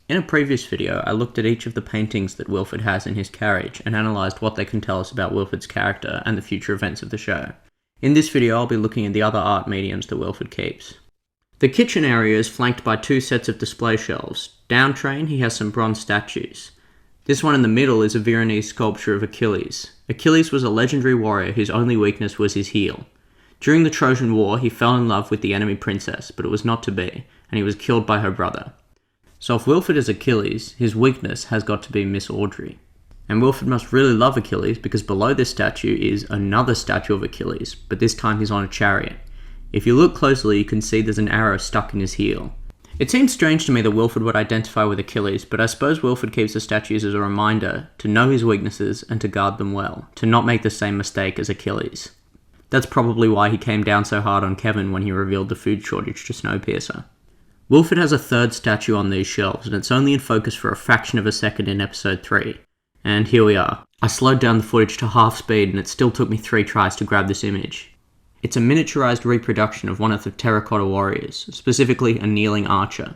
In a previous video, I looked at each of the paintings that Wilford has in his carriage and analysed what they can tell us about Wilford's character and the future events of the show. In this video, I'll be looking at the other art mediums that Wilford keeps. The kitchen area is flanked by two sets of display shelves. Down train, he has some bronze statues. This one in the middle is a Veronese sculpture of Achilles. Achilles was a legendary warrior whose only weakness was his heel. During the Trojan War, he fell in love with the enemy princess, but it was not to be, and he was killed by her brother. So if Wilford is Achilles, his weakness has got to be Miss Audrey. And Wilford must really love Achilles because below this statue is another statue of Achilles, but this time he's on a chariot. If you look closely, you can see there's an arrow stuck in his heel. It seems strange to me that Wilford would identify with Achilles, but I suppose Wilford keeps the statues as a reminder to know his weaknesses and to guard them well, to not make the same mistake as Achilles. That's probably why he came down so hard on Kevin when he revealed the food shortage to Snowpiercer. Wilford has a third statue on these shelves, and it's only in focus for a fraction of a second in episode 3. And here we are. I slowed down the footage to half speed and it still took me 3 tries to grab this image. It's a miniaturized reproduction of one of the terracotta warriors, specifically a kneeling archer.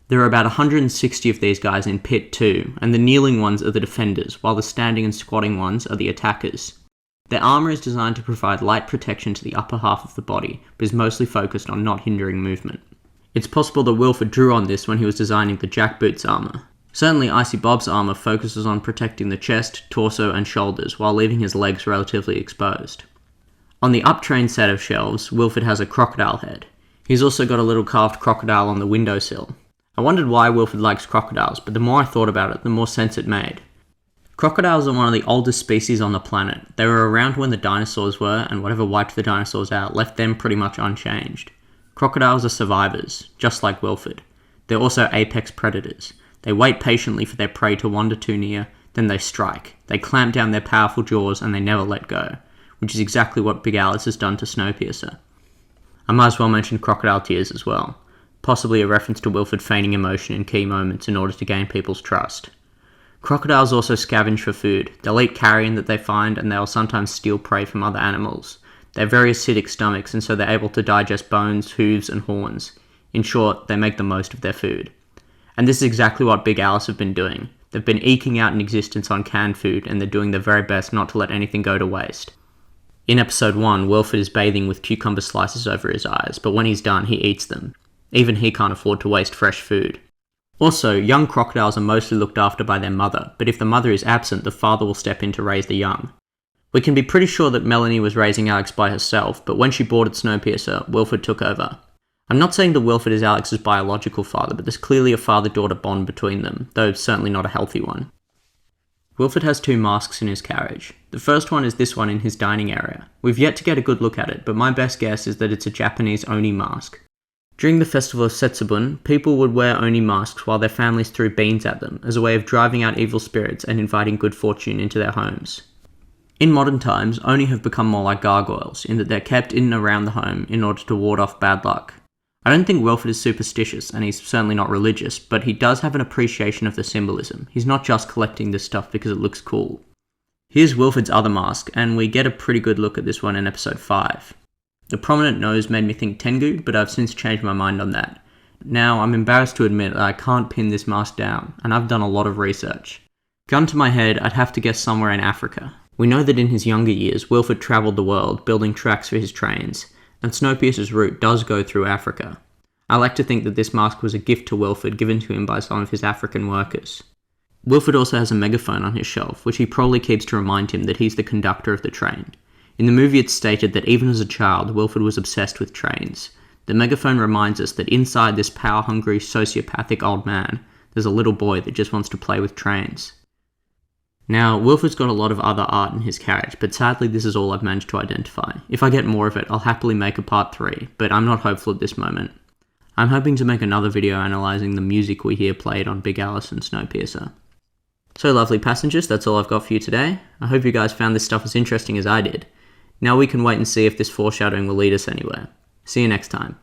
There are about 160 of these guys in Pit 2, and the kneeling ones are the defenders, while the standing and squatting ones are the attackers. Their armor is designed to provide light protection to the upper half of the body, but is mostly focused on not hindering movement. It's possible that Wilford drew on this when he was designing the jackboots armor. Certainly Icy Bob's armor focuses on protecting the chest, torso and shoulders while leaving his legs relatively exposed. On the uptrain set of shelves, Wilford has a crocodile head. He's also got a little carved crocodile on the windowsill. I wondered why Wilford likes crocodiles, but the more I thought about it, the more sense it made. Crocodiles are one of the oldest species on the planet. They were around when the dinosaurs were, and whatever wiped the dinosaurs out left them pretty much unchanged. Crocodiles are survivors, just like Wilford. They're also apex predators. They wait patiently for their prey to wander too near, then they strike. They clamp down their powerful jaws and they never let go, which is exactly what Big Alice has done to Snowpiercer. I might as well mention crocodile tears as well, possibly a reference to Wilford feigning emotion in key moments in order to gain people's trust. Crocodiles also scavenge for food. They'll eat carrion that they find and they'll sometimes steal prey from other animals. They have very acidic stomachs and so they're able to digest bones, hooves and horns. In short, they make the most of their food. And this is exactly what Big Alice have been doing. They've been eking out an existence on canned food and they're doing their very best not to let anything go to waste. In episode 1, Wilford is bathing with cucumber slices over his eyes, but when he's done, he eats them. Even he can't afford to waste fresh food. Also, young crocodiles are mostly looked after by their mother, but if the mother is absent, the father will step in to raise the young. We can be pretty sure that Melanie was raising Alex by herself, but when she boarded Snowpiercer, Wilford took over. I'm not saying that Wilford is Alex's biological father, but there's clearly a father-daughter bond between them, though certainly not a healthy one. Wilford has 2 masks in his carriage. The first one is this one in his dining area. We've yet to get a good look at it, but my best guess is that it's a Japanese Oni mask. During the festival of Setsubun, people would wear Oni masks while their families threw beans at them, as a way of driving out evil spirits and inviting good fortune into their homes. In modern times, Oni have become more like gargoyles, in that they're kept in and around the home in order to ward off bad luck. I don't think Wilford is superstitious, and he's certainly not religious, but he does have an appreciation of the symbolism. He's not just collecting this stuff because it looks cool. Here's Wilford's other mask, and we get a pretty good look at this one in episode 5. The prominent nose made me think Tengu, but I've since changed my mind on that. Now, I'm embarrassed to admit that I can't pin this mask down, and I've done a lot of research. Gun to my head, I'd have to guess somewhere in Africa. We know that in his younger years, Wilford travelled the world, building tracks for his trains, and Snowpiercer's route does go through Africa. I like to think that this mask was a gift to Wilford given to him by some of his African workers. Wilford also has a megaphone on his shelf, which he probably keeps to remind him that he's the conductor of the train. In the movie it's stated that even as a child, Wilford was obsessed with trains. The megaphone reminds us that inside this power-hungry, sociopathic old man, there's a little boy that just wants to play with trains. Now, Wilford's got a lot of other art in his carriage, but sadly this is all I've managed to identify. If I get more of it, I'll happily make a part 3, but I'm not hopeful at this moment. I'm hoping to make another video analysing the music we hear played on Big Alice and Snowpiercer. So lovely passengers, that's all I've got for you today. I hope you guys found this stuff as interesting as I did. Now we can wait and see if this foreshadowing will lead us anywhere. See you next time.